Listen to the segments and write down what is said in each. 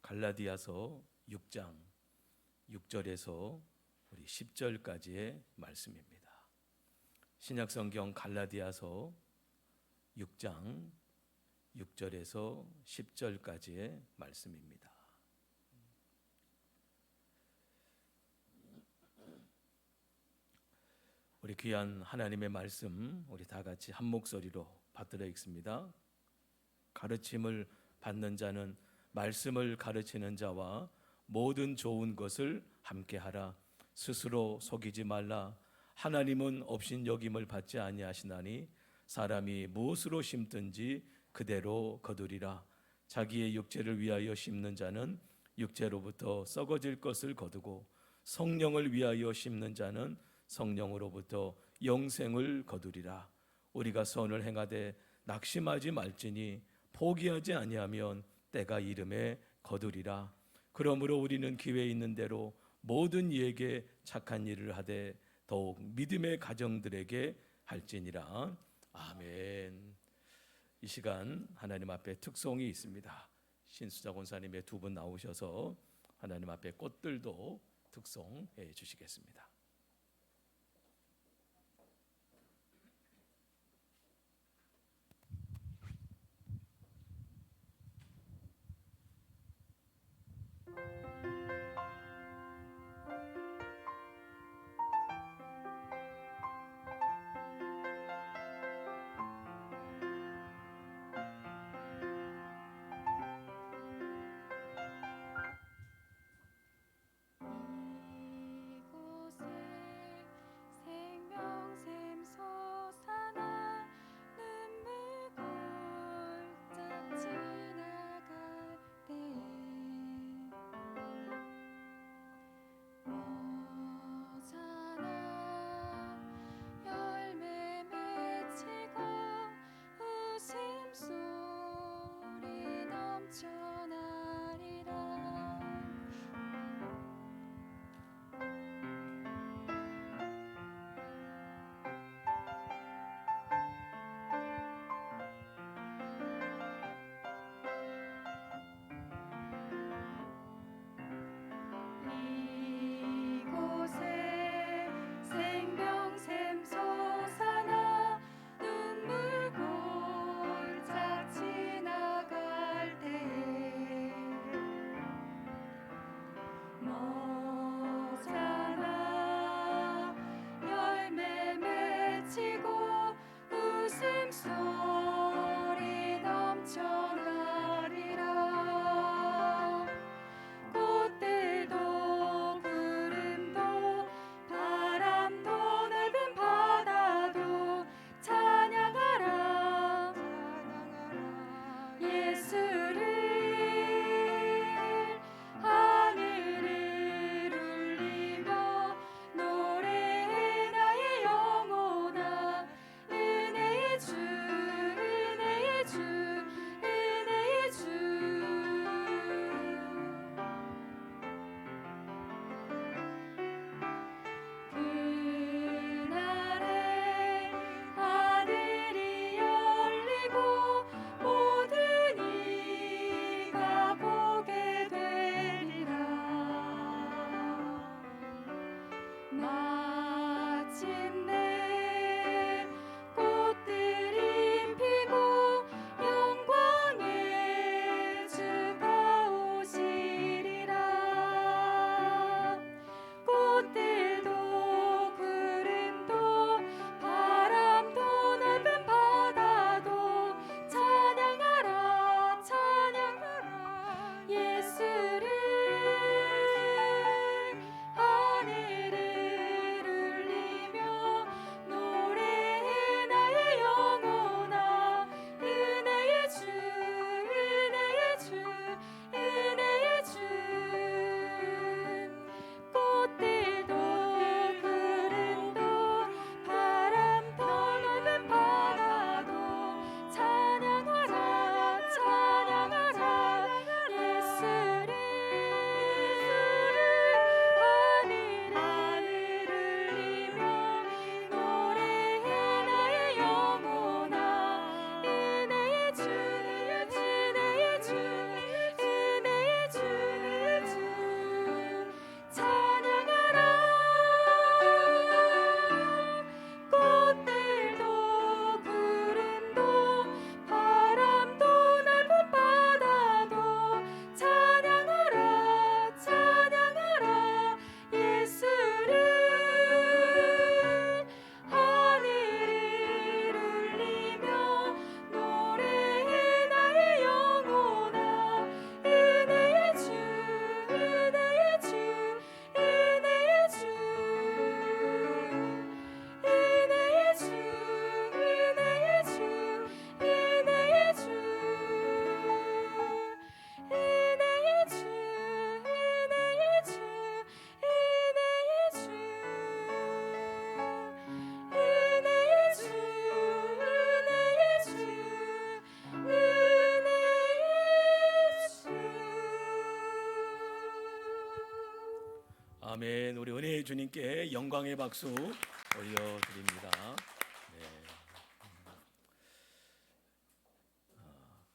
갈라디아서 6장 6절에서 우리 10절까지의 말씀입니다. 신약성경 갈라디아서 6장 6절에서 10절까지의 말씀입니다. 우리 귀한 하나님의 말씀 우리 다 같이 한 목소리로 받들어 읽습니다. 가르침을 받는 자는 말씀을 가르치는 자와 모든 좋은 것을 함께하라. 스스로 속이지 말라. 하나님은 업신여김을 받지 아니하시나니 사람이 무엇으로 심든지 그대로 거두리라. 자기의 육체를 위하여 심는 자는 육체로부터 썩어질 것을 거두고 성령을 위하여 심는 자는 성령으로부터 영생을 거두리라. 우리가 선을 행하되 낙심하지 말지니 포기하지 아니하면 때가 이름에 거두리라. 그러므로 우리는 기회 있는 대로 모든 이에게 착한 일을 하되 더욱 믿음의 가정들에게 할지니라. 아멘. 이 시간 하나님 앞에 특송이 있습니다. 신수자 권사님의 두 분 나오셔서 하나님 앞에 꽃들도 특송해 주시겠습니다. 이곳에 아멘. 우리 은혜의 주님께 영광의 박수 올려드립니다. 네.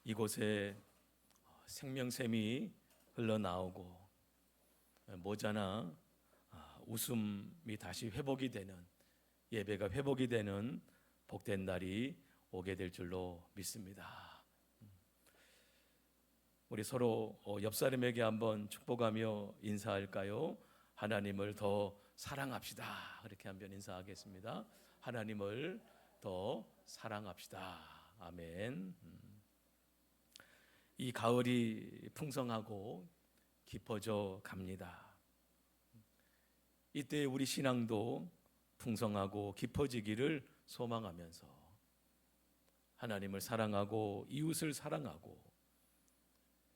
이곳에 생명샘이 흘러나오고 모자나 웃음이 다시 회복이 되는, 예배가 회복이 되는 복된 날이 오게 될 줄로 믿습니다. 우리 서로 옆 사람에게 한번 축복하며 인사할까요? 하나님을 더 사랑합시다. 이렇게 한번 인사하겠습니다. 하나님을 더 사랑합시다. 아멘. 이 가을이 풍성하고 깊어져 갑니다. 이때 우리 신앙도 풍성하고 깊어지기를 소망하면서 하나님을 사랑하고 이웃을 사랑하고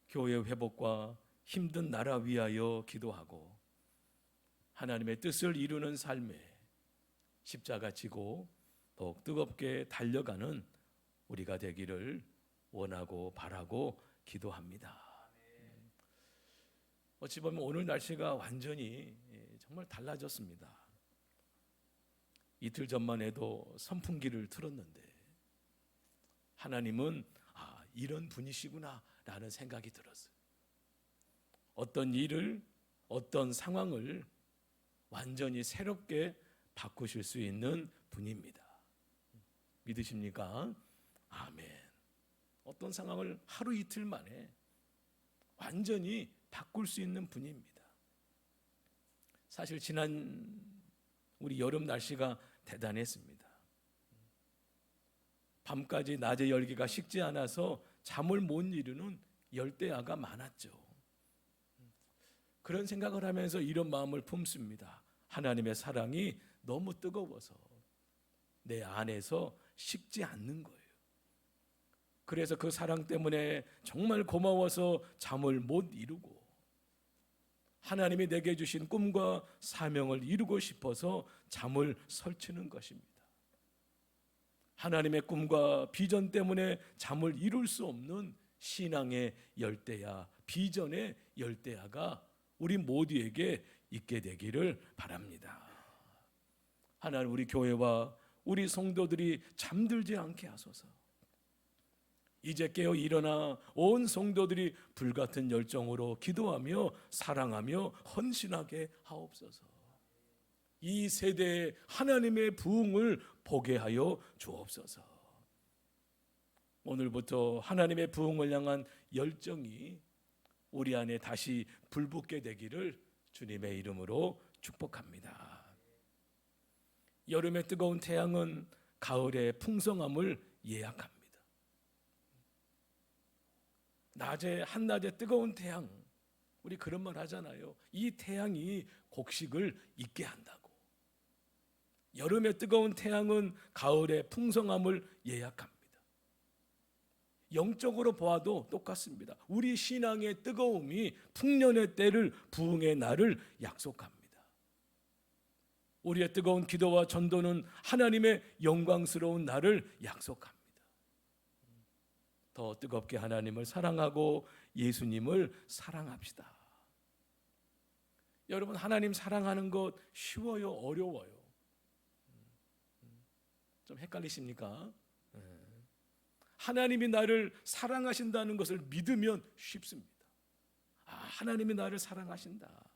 교회 회복과 힘든 나라 위하여 기도하고 하나님의 뜻을 이루는 삶에 십자가 지고 더욱 뜨겁게 달려가는 우리가 되기를 원하고 바라고 기도합니다. 어찌 보면 오늘 날씨가 완전히 정말 달라졌습니다. 이틀 전만 해도 선풍기를 틀었는데 하나님은 이런 분이시구나 라는 생각이 들었어요. 어떤 일을, 어떤 상황을 완전히 새롭게 바꾸실 수 있는 분입니다. 믿으십니까? 아멘. 어떤 상황을 하루 이틀 만에 완전히 바꿀 수 있는 분입니다. 사실 지난 우리 여름 날씨가 대단했습니다. 밤까지 낮의 열기가 식지 않아서 잠을 못 이루는 열대야가 많았죠. 그런 생각을 하면서 이런 마음을 품습니다. 하나님의 사랑이 너무 뜨거워서 내 안에서 식지 않는 거예요. 그래서 그 사랑 때문에 정말 고마워서 잠을 못 이루고 하나님이 내게 주신 꿈과 사명을 이루고 싶어서 잠을 설치는 것입니다. 하나님의 꿈과 비전 때문에 잠을 이룰 수 없는 신앙의 열대야, 비전의 열대야가 우리 모두에게 있게 되기를 바랍니다. 하나님, 우리 교회와 우리 성도들이 잠들지 않게 하소서. 이제 깨어 일어나 온 성도들이 불같은 열정으로 기도하며 사랑하며 헌신하게 하옵소서. 이 세대에 하나님의 부흥을 보게 하여 주옵소서. 오늘부터 하나님의 부흥을 향한 열정이 우리 안에 다시 불붙게 되기를 주님의 이름으로 축복합니다. 여름의 뜨거운 태양은 가을의 풍성함을 예약합니다. 낮에 한낮의 뜨거운 태양, 우리 그런 말 하잖아요. 이 태양이 곡식을 익게 한다고. 여름의 뜨거운 태양은 가을의 풍성함을 예약합니다. 영적으로 보아도 똑같습니다. 우리 신앙의 뜨거움이 풍년의 때를, 부흥의 날을 약속합니다. 우리의 뜨거운 기도와 전도는 하나님의 영광스러운 날을 약속합니다. 더 뜨겁게 하나님을 사랑하고 예수님을 사랑합시다. 여러분, 하나님 사랑하는 것 쉬워요, 어려워요? 좀 헷갈리십니까? 하나님이 나를 사랑하신다는 것을 믿으면 쉽습니다. 하나님이 나를 사랑하신다.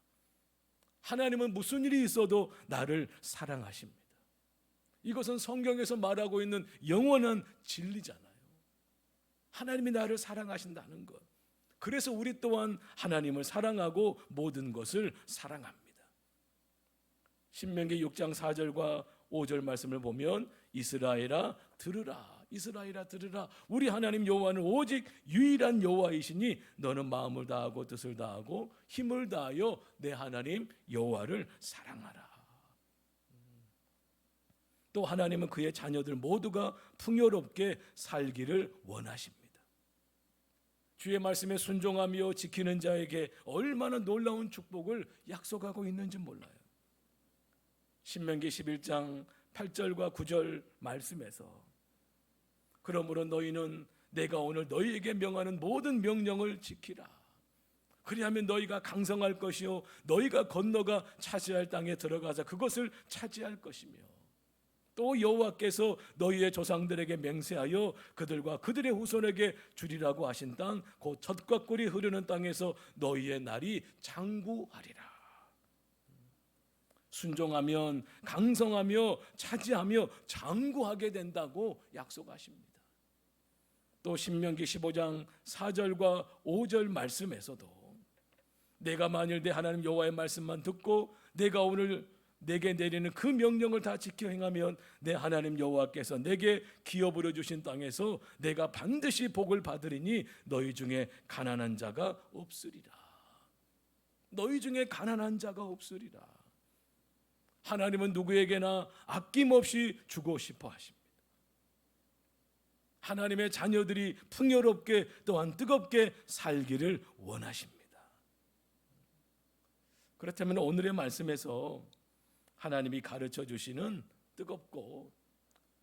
하나님은 무슨 일이 있어도 나를 사랑하십니다. 이것은 성경에서 말하고 있는 영원한 진리잖아요. 하나님이 나를 사랑하신다는 것. 그래서 우리 또한 하나님을 사랑하고 모든 것을 사랑합니다. 신명기 6장 4절과 5절 말씀을 보면 이스라엘아 들으라, 이스라엘아 들으라. 우리 하나님 여호와는 오직 유일한 여호와이시니 너는 마음을 다하고 뜻을 다하고 힘을 다하여 내 하나님 여호와를 사랑하라. 또 하나님은 그의 자녀들 모두가 풍요롭게 살기를 원하십니다. 주의 말씀에 순종하며 지키는 자에게 얼마나 놀라운 축복을 약속하고 있는지 몰라요. 신명기 11장 8절과 9절 말씀에서 그러므로 너희는 내가 오늘 너희에게 명하는 모든 명령을 지키라. 그리하면 너희가 강성할 것이요 너희가 건너가 차지할 땅에 들어가서 그것을 차지할 것이며 또 여호와께서 너희의 조상들에게 맹세하여 그들과 그들의 후손에게 주리라고 하신 땅 곧 젖과 꿀이 흐르는 땅에서 너희의 날이 장구하리라. 순종하면 강성하며 차지하며 장구하게 된다고 약속하십니다. 또 신명기 15장 4절과 5절 말씀에서도 내가 만일 내 하나님 여호와의 말씀만 듣고 내가 오늘 내게 내리는 그 명령을 다 지켜 행하면 내 하나님 여호와께서 내게 기업으로 주신 땅에서 내가 반드시 복을 받으리니 너희 중에 가난한 자가 없으리라. 너희 중에 가난한 자가 없으리라. 하나님은 누구에게나 아낌없이 주고 싶어 하십니다. 하나님의 자녀들이 풍요롭게 또한 뜨겁게 살기를 원하십니다. 그렇다면 오늘의 말씀에서 하나님이 가르쳐 주시는 뜨겁고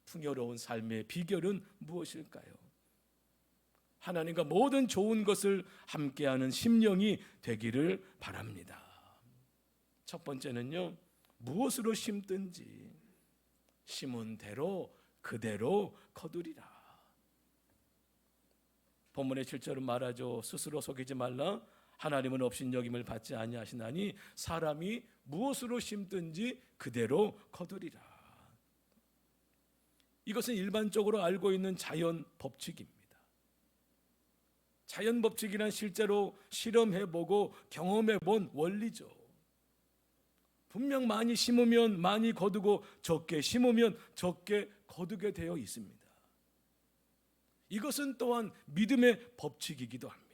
풍요로운 삶의 비결은 무엇일까요? 하나님과 모든 좋은 것을 함께하는 심령이 되기를 바랍니다. 첫 번째는요, 무엇으로 심든지 심은 대로 그대로 거두리라. 본문의 7절은 말하죠. 스스로 속이지 말라. 하나님은 업신여김을 받지 아니하시나니 사람이 무엇으로 심든지 그대로 거두리라. 이것은 일반적으로 알고 있는 자연 법칙입니다. 자연 법칙이란 실제로 실험해보고 경험해본 원리죠. 분명 많이 심으면 많이 거두고 적게 심으면 적게 거두게 되어 있습니다. 이것은 또한 믿음의 법칙이기도 합니다.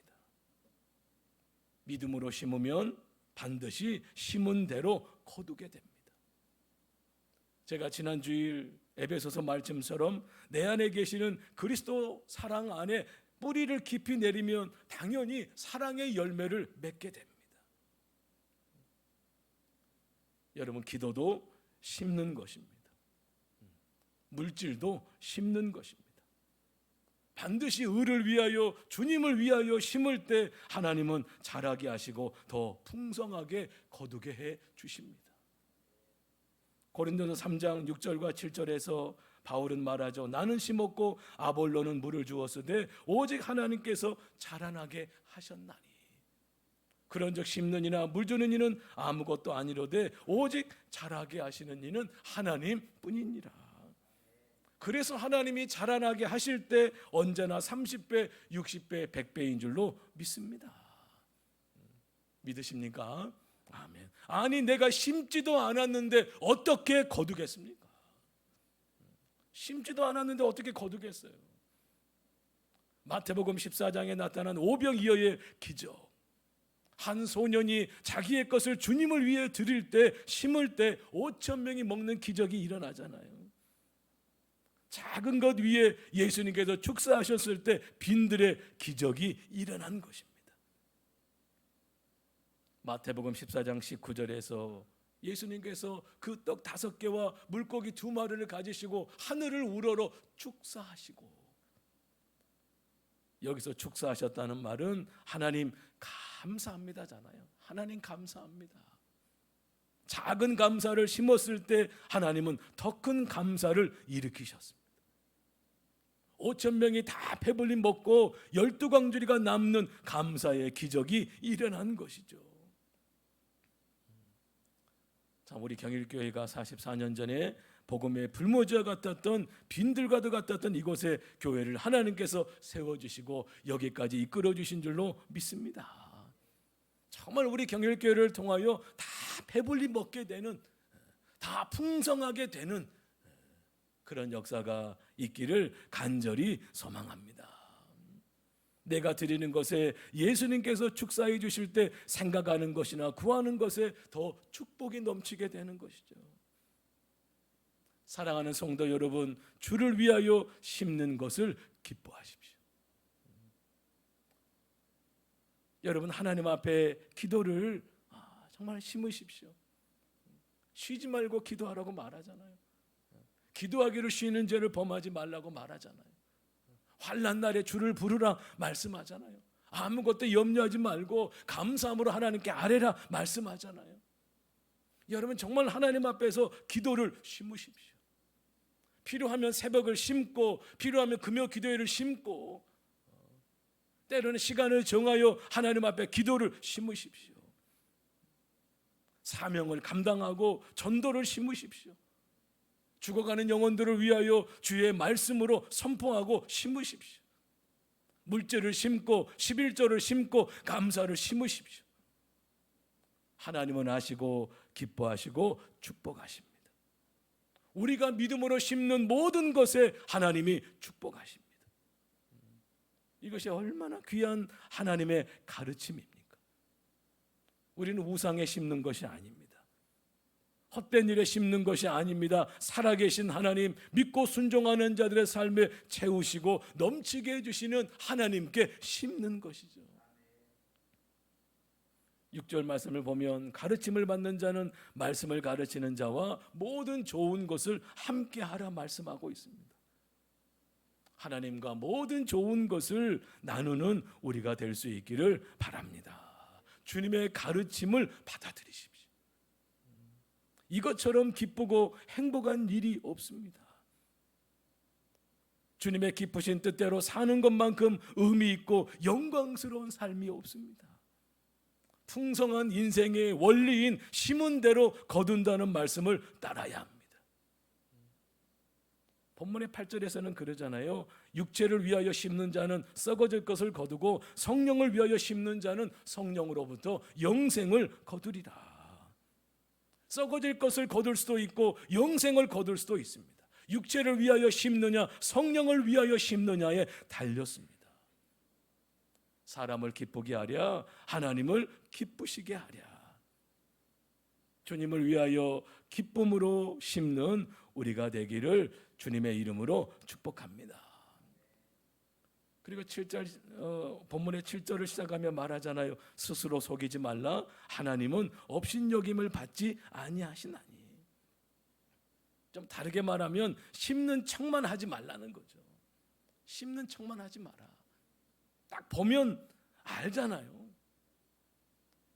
믿음으로 심으면 반드시 심은 대로 거두게 됩니다. 제가 지난 주일 에베소서 말씀처럼 내 안에 계시는 그리스도 사랑 안에 뿌리를 깊이 내리면 당연히 사랑의 열매를 맺게 됩니다. 여러분, 기도도 심는 것입니다. 물질도 심는 것입니다. 반드시 의를 위하여 주님을 위하여 심을 때 하나님은 자라게 하시고 더 풍성하게 거두게 해 주십니다. 고린도서 3장 6절과 7절에서 바울은 말하죠. 나는 심었고 아볼로는 물을 주었으되 오직 하나님께서 자라나게 하셨나니. 그런즉 심는 이나 물 주는 이는 아무것도 아니로되 오직 자라게 하시는 이는 하나님뿐이니라. 그래서 하나님이 자라나게 하실 때 언제나 30배, 60배, 100배인 줄로 믿습니다. 믿으십니까? 아멘. 아니, 내가 심지도 않았는데 어떻게 거두겠습니까? 심지도 않았는데 어떻게 거두겠어요? 마태복음 14장에 나타난 오병이어의 기적. 한 소년이 자기의 것을 주님을 위해 드릴 때, 심을 때 5,000명이 먹는 기적이 일어나잖아요. 작은 것 위에 예수님께서 축사하셨을 때 빈들의 기적이 일어난 것입니다. 마태복음 14장 19절에서 예수님께서 그 떡 5개와 물고기 2마리를 가지시고 하늘을 우러러 축사하시고, 여기서 축사하셨다는 말은 하나님 감사합니다잖아요. 하나님 감사합니다. 작은 감사를 심었을 때 하나님은 더 큰 감사를 일으키셨습니다. 5,000명이 다 배불리 먹고 12광주리가 남는 감사의 기적이 일어난 것이죠. 자, 우리 경일교회가 44년 전에 복음의 불모지와 같았던 빈들과도 같았던 이곳에 교회를 하나님께서 세워주시고 여기까지 이끌어주신 줄로 믿습니다. 정말 우리 경일교회를 통하여 다 배불리 먹게 되는, 다 풍성하게 되는 그런 역사가 있기를 간절히 소망합니다. 내가 드리는 것에 예수님께서 축사해 주실 때 생각하는 것이나 구하는 것에 더 축복이 넘치게 되는 것이죠. 사랑하는 성도 여러분, 주를 위하여 심는 것을 기뻐하십시오. 여러분, 하나님 앞에 기도를 정말 심으십시오. 쉬지 말고 기도하라고 말하잖아요. 기도하기를 쉬는 죄를 범하지 말라고 말하잖아요. 환난 날에 주를 부르라 말씀하잖아요. 아무것도 염려하지 말고 감사함으로 하나님께 아뢰라 말씀하잖아요. 여러분 정말 하나님 앞에서 기도를 심으십시오. 필요하면 새벽을 심고 필요하면 금요 기도회를 심고 때로는 시간을 정하여 하나님 앞에 기도를 심으십시오. 사명을 감당하고 전도를 심으십시오. 죽어가는 영혼들을 위하여 주의 말씀으로 선포하고 심으십시오. 물질을 심고 11조를 심고 감사를 심으십시오. 하나님은 아시고 기뻐하시고 축복하십니다. 우리가 믿음으로 심는 모든 것에 하나님이 축복하십니다. 이것이 얼마나 귀한 하나님의 가르침입니까? 우리는 우상에 심는 것이 아닙니다. 헛된 일에 심는 것이 아닙니다. 살아계신 하나님, 믿고 순종하는 자들의 삶에 채우시고 넘치게 해주시는 하나님께 심는 것이죠. 6절 말씀을 보면 가르침을 받는 자는 말씀을 가르치는 자와 모든 좋은 것을 함께 하라 말씀하고 있습니다. 하나님과 모든 좋은 것을 나누는 우리가 될 수 있기를 바랍니다. 주님의 가르침을 받아들이십시오. 이것처럼 기쁘고 행복한 일이 없습니다. 주님의 기쁘신 뜻대로 사는 것만큼 의미 있고 영광스러운 삶이 없습니다. 풍성한 인생의 원리인 심은 대로 거둔다는 말씀을 따라야 합니다. 본문의 8절에서는 그러잖아요. 육체를 위하여 심는 자는 썩어질 것을 거두고 성령을 위하여 심는 자는 성령으로부터 영생을 거두리라. 썩어질 것을 거둘 수도 있고 영생을 거둘 수도 있습니다. 육체를 위하여 심느냐 성령을 위하여 심느냐에 달렸습니다. 사람을 기쁘게 하랴 하나님을 기쁘시게 하랴. 주님을 위하여 기쁨으로 심는 우리가 되기를 주님의 이름으로 축복합니다. 그리고 7절 본문의 7절을 시작하며 말하잖아요. 스스로 속이지 말라. 하나님은 업신여김을 받지 아니하시나니. 좀 다르게 말하면 심는 척만 하지 말라는 거죠. 심는 척만 하지 마라. 딱 보면 알잖아요.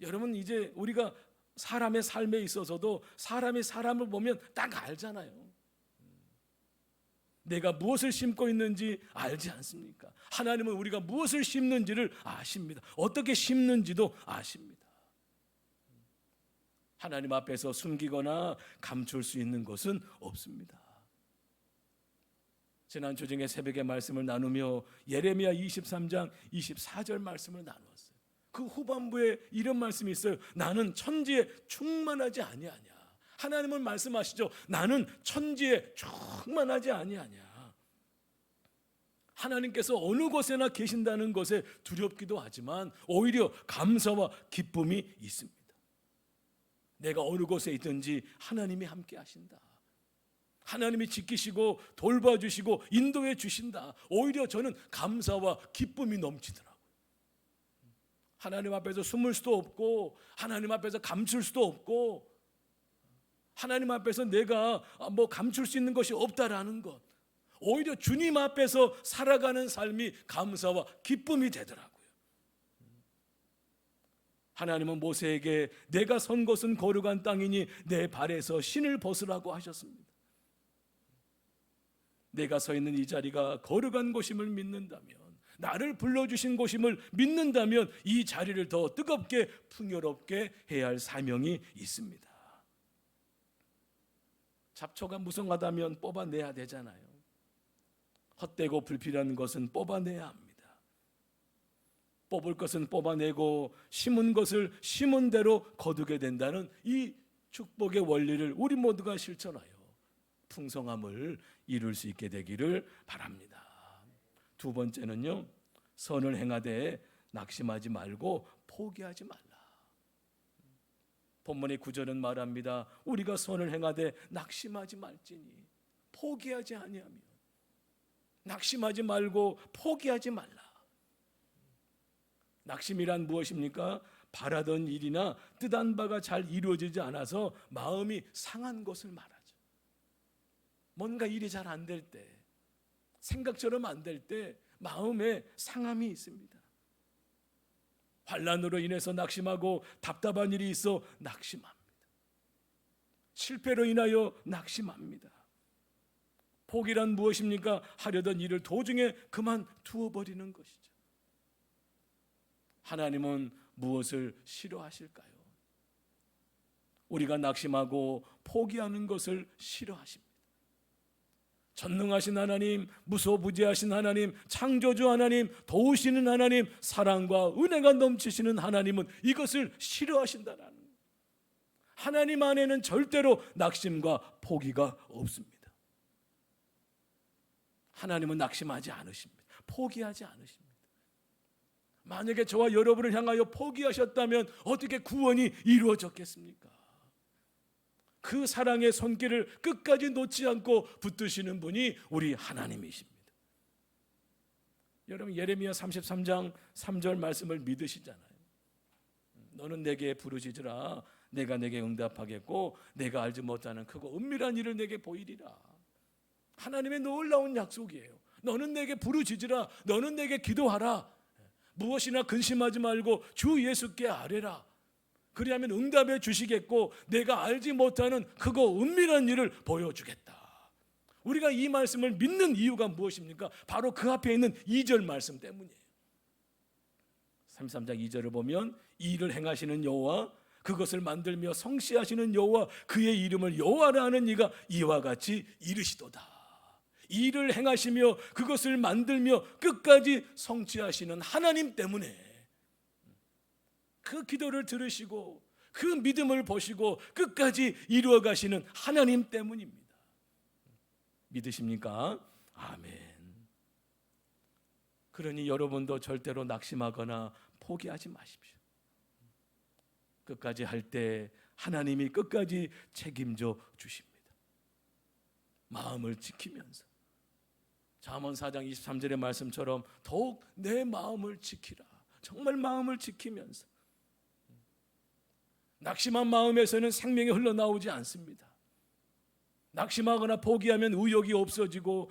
여러분 이제 우리가 사람의 삶에 있어서도 사람이 사람을 보면 딱 알잖아요. 내가 무엇을 심고 있는지 알지 않습니까? 하나님은 우리가 무엇을 심는지를 아십니다. 어떻게 심는지도 아십니다. 하나님 앞에서 숨기거나 감출 수 있는 것은 없습니다. 지난 주중에 새벽에 말씀을 나누며 예레미야 23장 24절 말씀을 나누었어요. 그 후반부에 이런 말씀이 있어요. 나는 천지에 충만하지 아니하냐. 하나님은 말씀하시죠. 나는 천지에 충만하지 아니하냐. 하나님께서 어느 곳에나 계신다는 것에 두렵기도 하지만 오히려 감사와 기쁨이 있습니다. 내가 어느 곳에 있든지 하나님이 함께 하신다. 하나님이 지키시고 돌봐주시고 인도해 주신다. 오히려 저는 감사와 기쁨이 넘치더라고요. 하나님 앞에서 숨을 수도 없고 하나님 앞에서 감출 수도 없고 하나님 앞에서 내가 감출 수 있는 것이 없다라는 것. 오히려 주님 앞에서 살아가는 삶이 감사와 기쁨이 되더라고요. 하나님은 모세에게 내가 선 곳은 거룩한 땅이니 내 발에서 신을 벗으라고 하셨습니다. 내가 서 있는 이 자리가 거룩한 곳임을 믿는다면, 나를 불러주신 곳임을 믿는다면 이 자리를 더 뜨겁게 풍요롭게 해야 할 사명이 있습니다. 잡초가 무성하다면 뽑아내야 되잖아요. 헛되고 불필요한 것은 뽑아내야 합니다. 뽑을 것은 뽑아내고 심은 것을 심은 대로 거두게 된다는 이 축복의 원리를 우리 모두가 실천하여 풍성함을 이룰 수 있게 되기를 바랍니다. 두 번째는요, 선을 행하되 낙심하지 말고 포기하지 말라. 본문의 9절은 말합니다. 우리가 선을 행하되 낙심하지 말지니. 포기하지 아니하면, 낙심하지 말고 포기하지 말라. 낙심이란 무엇입니까? 바라던 일이나 뜻한 바가 잘 이루어지지 않아서 마음이 상한 것을 말하죠. 뭔가 일이 잘 안 될 때, 생각처럼 안 될 때 마음에 상함이 있습니다. 환난으로 인해서 낙심하고 답답한 일이 있어 낙심합니다. 실패로 인하여 낙심합니다. 포기란 무엇입니까? 하려던 일을 도중에 그만두어 버리는 것이죠. 하나님은 무엇을 싫어하실까요? 우리가 낙심하고 포기하는 것을 싫어하십니다. 전능하신 하나님, 무소부재하신 하나님, 창조주 하나님, 도우시는 하나님, 사랑과 은혜가 넘치시는 하나님은 이것을 싫어하신다는 거예요. 하나님 안에는 절대로 낙심과 포기가 없습니다. 하나님은 낙심하지 않으십니다. 포기하지 않으십니다. 만약에 저와 여러분을 향하여 포기하셨다면 어떻게 구원이 이루어졌겠습니까? 그 사랑의 손길을 끝까지 놓지 않고 붙드시는 분이 우리 하나님이십니다. 여러분, 예레미야 33장 3절 말씀을 믿으시잖아요. 너는 내게 부르짖으라. 내가 내게 응답하겠고 내가 알지 못하는 크고 은밀한 일을 내게 보이리라. 하나님의 놀라운 약속이에요. 너는 내게 부르짖으라. 너는 내게 기도하라. 무엇이나 근심하지 말고 주 예수께 아뢰라. 그리하면 응답해 주시겠고 내가 알지 못하는 크고 은밀한 일을 보여주겠다. 우리가 이 말씀을 믿는 이유가 무엇입니까? 바로 그 앞에 있는 2절 말씀 때문이에요. 33장 2절을 보면 이 일을 행하시는 여호와, 그것을 만들며 성취하시는 여호와, 그의 이름을 여호와라 하는 이가 이와 같이 이르시도다. 이 일을 행하시며 그것을 만들며 끝까지 성취하시는 하나님 때문에, 그 기도를 들으시고 그 믿음을 보시고 끝까지 이루어 가시는 하나님 때문입니다. 믿으십니까? 아멘. 그러니 여러분도 절대로 낙심하거나 포기하지 마십시오. 끝까지 할 때 하나님이 끝까지 책임져 주십니다. 마음을 지키면서 잠언 4장 23절의 말씀처럼 더욱 내 마음을 지키라. 정말 마음을 지키면서, 낙심한 마음에서는 생명이 흘러나오지 않습니다. 낙심하거나 포기하면 의욕이 없어지고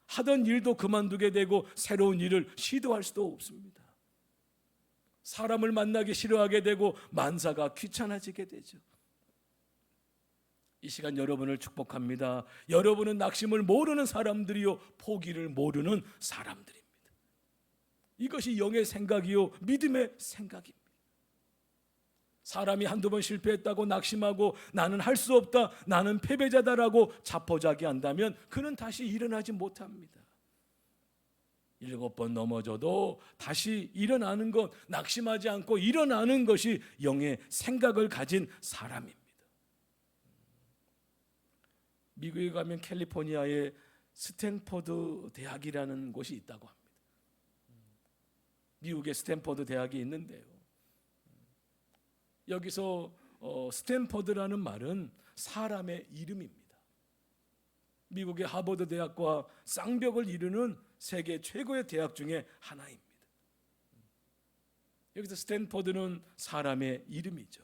하던 일도 그만두게 되고 새로운 일을 시도할 수도 없습니다. 사람을 만나기 싫어하게 되고 만사가 귀찮아지게 되죠. 이 시간 여러분을 축복합니다. 여러분은 낙심을 모르는 사람들이요, 포기를 모르는 사람들입니다. 이것이 영의 생각이요, 믿음의 생각입니다. 사람이 한두 번 실패했다고 낙심하고 나는 할 수 없다, 나는 패배자다라고 자포자기한다면 그는 다시 일어나지 못합니다. 7번 넘어져도 다시 일어나는 것, 낙심하지 않고 일어나는 것이 영의 생각을 가진 사람입니다. 미국에 가면 캘리포니아에 스탠포드 대학이라는 곳이 있다고 합니다. 미국의 스탠포드 대학이 있는데요, 여기서 스탠포드라는 말은 사람의 이름입니다. 미국의 하버드 대학과 쌍벽을 이루는 세계 최고의 대학 중에 하나입니다. 여기서 스탠포드는 사람의 이름이죠.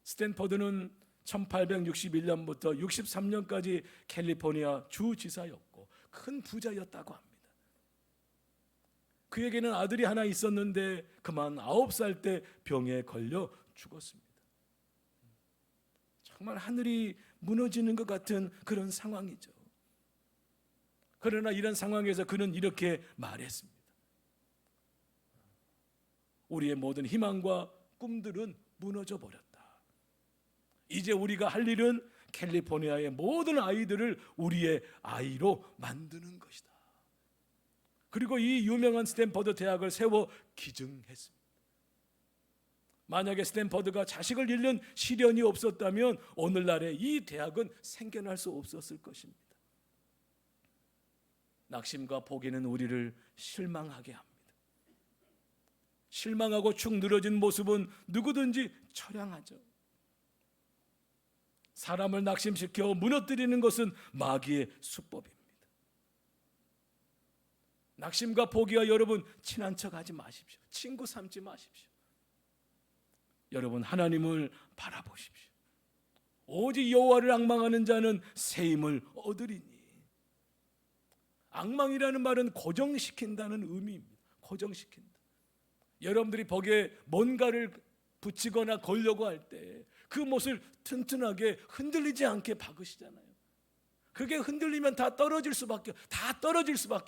스탠포드는 1861년부터 63년까지 캘리포니아 주지사였고 큰 부자였다고 합니다. 그에게는 아들이 하나 있었는데 그만 9살 때 병에 걸려 죽었습니다. 정말 하늘이 무너지는 것 같은 그런 상황이죠. 그러나 이런 상황에서 그는 이렇게 말했습니다. 우리의 모든 희망과 꿈들은 무너져 버렸다. 이제 우리가 할 일은 캘리포니아의 모든 아이들을 우리의 아이로 만드는 것이다. 그리고 이 유명한 스탠퍼드 대학을 세워 기증했습니다. 만약에 스탠퍼드가 자식을 잃는 시련이 없었다면 오늘날의 이 대학은 생겨날 수 없었을 것입니다. 낙심과 포기는 우리를 실망하게 합니다. 실망하고 축 늘어진 모습은 누구든지 처량하죠. 사람을 낙심시켜 무너뜨리는 것은 마귀의 수법입니다. 낙심과 포기와 여러분 친한 척하지 마십시오. 친구 삼지 마십시오. 여러분 하나님을 바라보십시오. 오직 여호와를 앙망하는 자는 새 힘을 얻으리니. 앙망이라는 말은 고정시킨다는 의미입니다. 고정시킨다. 여러분들이 벽에 뭔가를 붙이거나 걸려고 할 때 그 못을 튼튼하게 흔들리지 않게 박으시잖아요. 그게 흔들리면 다 떨어질 수밖에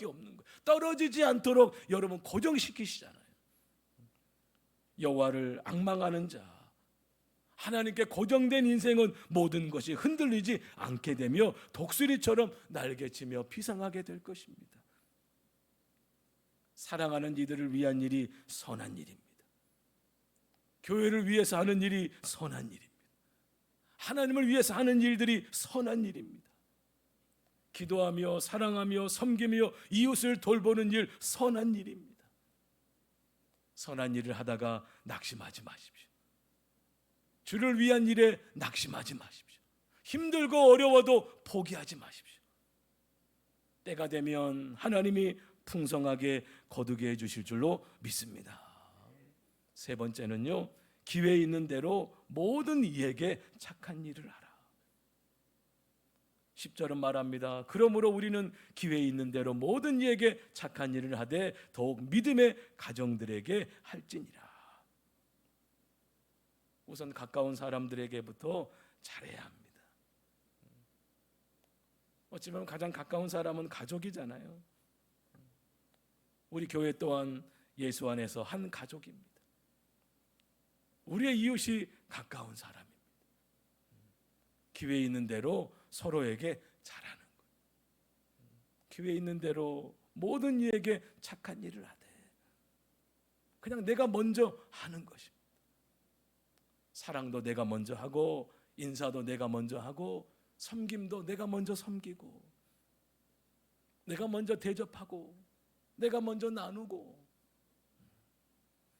없는 거예요. 떨어지지 않도록 여러분 고정시키시잖아요. 여호와를 앙망하는 자, 하나님께 고정된 인생은 모든 것이 흔들리지 않게 되며 독수리처럼 날개치며 피상하게 될 것입니다. 사랑하는 이들을 위한 일이 선한 일입니다. 교회를 위해서 하는 일이 선한 일입니다. 하나님을 위해서 하는 일들이 선한 일입니다. 기도하며 사랑하며 섬기며 이웃을 돌보는 일, 선한 일입니다. 선한 일을 하다가 낙심하지 마십시오. 주를 위한 일에 낙심하지 마십시오. 힘들고 어려워도 포기하지 마십시오. 때가 되면 하나님이 풍성하게 거두게 해주실 줄로 믿습니다. 세 번째는요, 기회 있는 대로 모든 이에게 착한 일을 하라. 10절은 말합니다. 그러므로 우리는 기회 있는 대로 모든 이에게 착한 일을 하되 더욱 믿음의 가정들에게 할지니라. 우선 가까운 사람들에게부터 잘해야 합니다. 어찌 보면 가장 가까운 사람은 가족이잖아요. 우리 교회 또한 예수 안에서 한 가족입니다. 우리의 이웃이 가까운 사람입니다. 기회 있는 대로 서로에게 잘하는 거예요. 기회 있는 대로 모든 이에게 착한 일을 하되 그냥 내가 먼저 하는 것입니다. 사랑도 내가 먼저 하고 인사도 내가 먼저 하고 섬김도 내가 먼저 섬기고 내가 먼저 대접하고 내가 먼저 나누고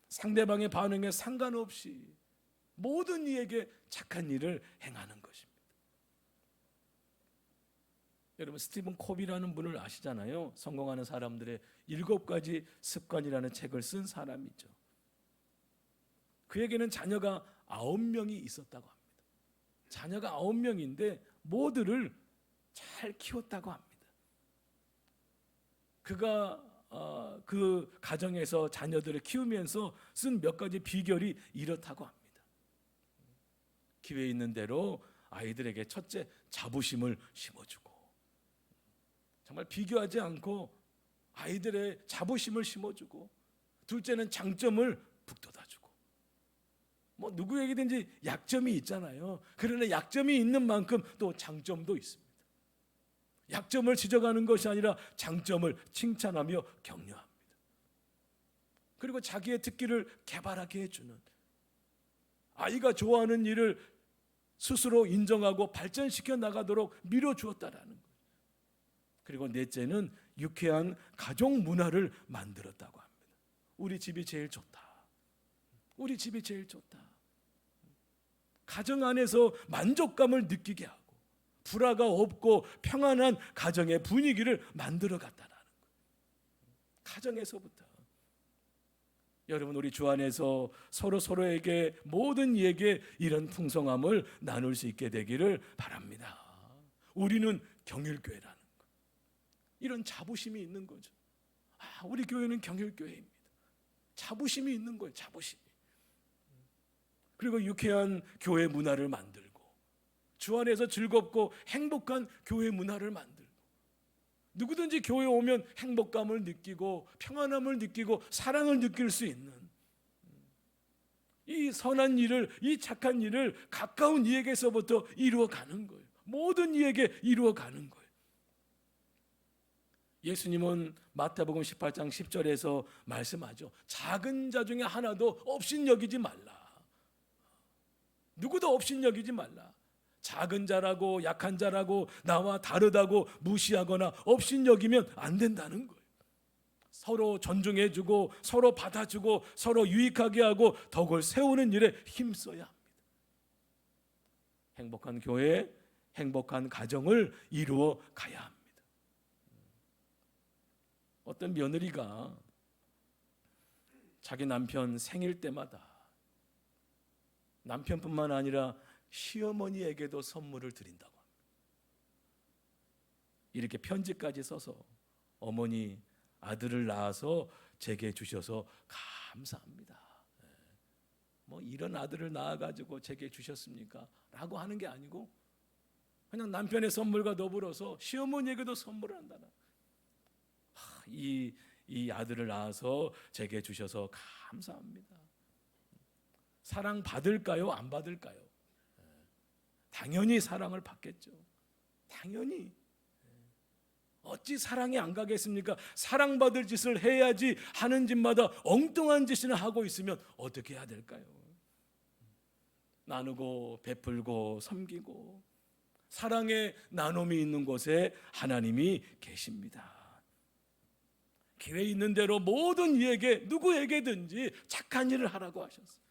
상대방의 반응에 상관없이 모든 이에게 착한 일을 행하는 것입니다. 여러분 스티븐 코비라는 분을 아시잖아요. 성공하는 사람들의 7가지 습관이라는 책을 쓴 사람이죠. 그에게는 자녀가 9명이 있었다고 합니다. 자녀가 9명인데 모두를 잘 키웠다고 합니다. 그가 그 가정에서 자녀들을 키우면서 쓴 몇 가지 비결이 이렇다고 합니다. 기회 있는 대로 아이들에게 첫째, 자부심을 심어주고 정말 비교하지 않고 아이들의 자부심을 심어주고 둘째는 장점을 북돋아주고 뭐 누구에게든지 약점이 있잖아요. 그러나 약점이 있는 만큼 또 장점도 있습니다. 약점을 지적하는 것이 아니라 장점을 칭찬하며 격려합니다. 그리고 자기의 특기를 개발하게 해주는, 아이가 좋아하는 일을 스스로 인정하고 발전시켜 나가도록 밀어주었다라는 거예요. 그리고 넷째는 유쾌한 가족 문화를 만들었다고 합니다. 우리 집이 제일 좋다. 우리 집이 제일 좋다. 가정 안에서 만족감을 느끼게 하고 불화가 없고 평안한 가정의 분위기를 만들어 갔다라는 거예요. 가정에서부터. 여러분 우리 주 안에서 서로에게 모든 이에게 이런 풍성함을 나눌 수 있게 되기를 바랍니다. 우리는 경일교회라는 거. 이런 자부심이 있는 거죠. 우리 교회는 경일교회입니다. 자부심이 있는 거예요. 자부심이. 그리고 유쾌한 교회 문화를 만들고 주 안에서 즐겁고 행복한 교회 문화를 만들고 누구든지 교회에 오면 행복감을 느끼고 평안함을 느끼고 사랑을 느낄 수 있는 이 선한 일을, 이 착한 일을 가까운 이에게서부터 이루어가는 거예요. 모든 이에게 이루어가는 거예요. 예수님은 마태복음 18장 10절에서 말씀하죠. 작은 자 중에 하나도 업신여기지 말라. 누구도 업신여기지 말라. 작은 자라고 약한 자라고 나와 다르다고 무시하거나 업신여기면 안 된다는 거예요. 서로 존중해주고 서로 받아주고 서로 유익하게 하고 덕을 세우는 일에 힘써야 합니다. 행복한 교회, 행복한 가정을 이루어 가야 합니다. 어떤 며느리가 자기 남편 생일 때마다 남편뿐만 아니라 시어머니에게도 선물을 드린다고 합니다. 이렇게 편지까지 써서 어머니 아들을 낳아서 제게 주셔서 감사합니다. 뭐 이런 아들을 낳아가지고 제게 주셨습니까? 라고 하는 게 아니고 그냥 남편의 선물과 더불어서 시어머니에게도 선물을 한다는, 이 아들을 낳아서 제게 주셔서 감사합니다. 사랑 받을까요? 안 받을까요? 당연히 사랑을 받겠죠. 당연히. 어찌 사랑이 안 가겠습니까? 사랑받을 짓을 해야지 하는 짓마다 엉뚱한 짓이나 하고 있으면 어떻게 해야 될까요? 나누고 베풀고 섬기고 사랑의 나눔이 있는 곳에 하나님이 계십니다. 기회 있는 대로 모든 이에게 누구에게든지 착한 일을 하라고 하셨어요.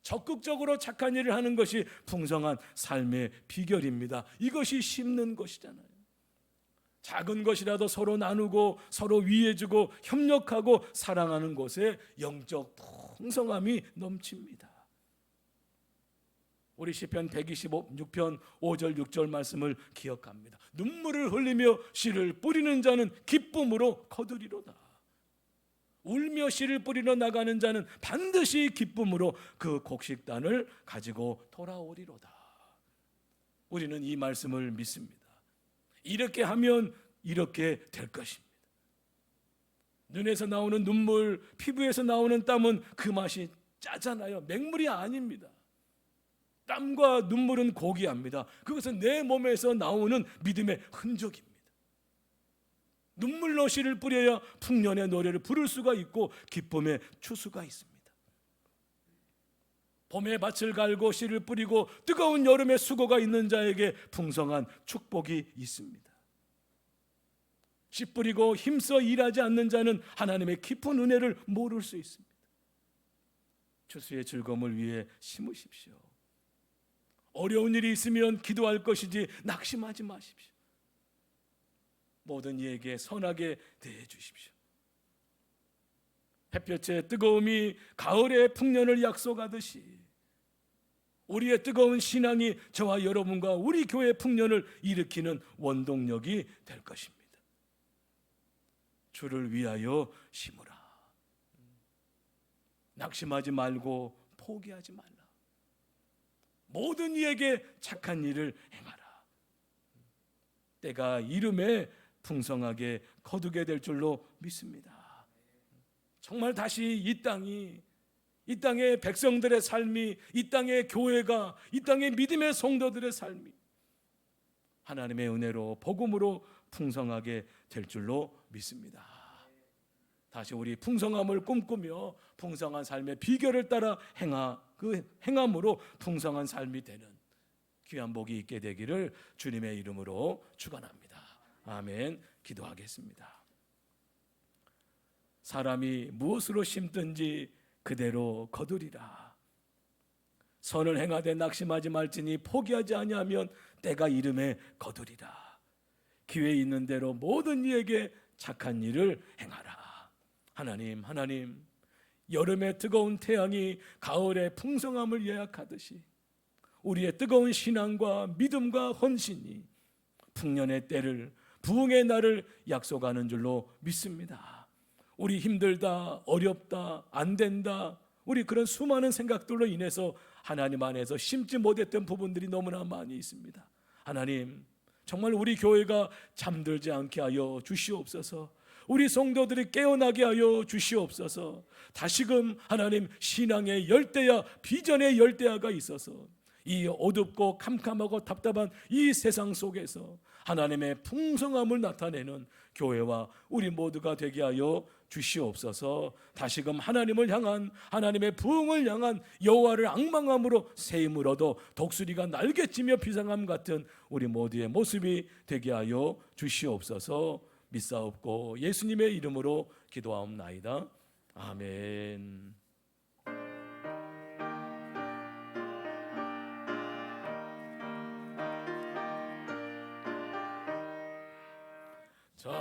적극적으로 착한 일을 하는 것이 풍성한 삶의 비결입니다. 이것이 심는 것이잖아요. 작은 것이라도 서로 나누고 서로 위해주고 협력하고 사랑하는 곳에 영적 풍성함이 넘칩니다. 우리 시편 126편 5절 6절 말씀을 기억합니다. 눈물을 흘리며 씨를 뿌리는 자는 기쁨으로 거두리로다. 울며 씨를 뿌리러 나가는 자는 반드시 기쁨으로 그 곡식단을 가지고 돌아오리로다. 우리는 이 말씀을 믿습니다. 이렇게 하면 이렇게 될 것입니다. 눈에서 나오는 눈물, 피부에서 나오는 땀은 그 맛이 짜잖아요. 맹물이 아닙니다. 땀과 눈물은 고귀합니다. 그것은 내 몸에서 나오는 믿음의 흔적입니다. 눈물로 씨를 뿌려야 풍년의 노래를 부를 수가 있고 기쁨의 추수가 있습니다. 봄에 밭을 갈고 씨를 뿌리고 뜨거운 여름에 수고가 있는 자에게 풍성한 축복이 있습니다. 씨 뿌리고 힘써 일하지 않는 자는 하나님의 깊은 은혜를 모를 수 있습니다. 추수의 즐거움을 위해 심으십시오. 어려운 일이 있으면 기도할 것이지 낙심하지 마십시오. 모든 이에게 선하게 대해 주십시오. 햇볕의 뜨거움이 가을의 풍년을 약속하듯이 우리의 뜨거운 신앙이 저와 여러분과 우리 교회의 풍년을 일으키는 원동력이 될 것입니다. 주를 위하여 심으라. 낙심하지 말고 포기하지 말라. 모든 이에게 착한 일을 행하라. 때가 이름에 풍성하게 거두게 될 줄로 믿습니다. 정말 다시 이 땅의 백성들의 삶이, 이 땅의 교회가, 이 땅의 믿음의 성도들의 삶이 하나님의 은혜로 복음으로 풍성하게 될 줄로 믿습니다. 다시 우리 풍성함을 꿈꾸며 풍성한 삶의 비결을 따라 그 행함으로 풍성한 삶이 되는 귀한 복이 있게 되기를 주님의 이름으로 축원합니다. 아멘. 기도하겠습니다. 사람이 무엇으로 심든지 그대로 거두리라. 선을 행하되 낙심하지 말지니 포기하지 아니하면 때가 이름에 거두리라. 기회 있는 대로 모든 이에게 착한 일을 행하라. 하나님, 여름의 뜨거운 태양이 가을의 풍성함을 예약하듯이 우리의 뜨거운 신앙과 믿음과 헌신이 풍년의 때를, 부흥의 날을 약속하는 줄로 믿습니다. 우리 힘들다, 어렵다, 안 된다, 우리 그런 수많은 생각들로 인해서 하나님 안에서 심지 못했던 부분들이 너무나 많이 있습니다. 하나님, 정말 우리 교회가 잠들지 않게 하여 주시옵소서. 우리 성도들이 깨어나게 하여 주시옵소서. 다시금 하나님, 신앙의 열대야, 비전의 열대야가 있어서 이 어둡고 캄캄하고 답답한 이 세상 속에서 하나님의 풍성함을 나타내는 교회와 우리 모두가 되게 하여 주시옵소서. 다시금 하나님을 향한, 하나님의 부흥을 향한 여호와를 앙망함으로 새 힘을 얻어 독수리가 날개치며 비상함 같은 우리 모두의 모습이 되게 하여 주시옵소서. 믿사옵고 예수님의 이름으로 기도하옵나이다. 아멘.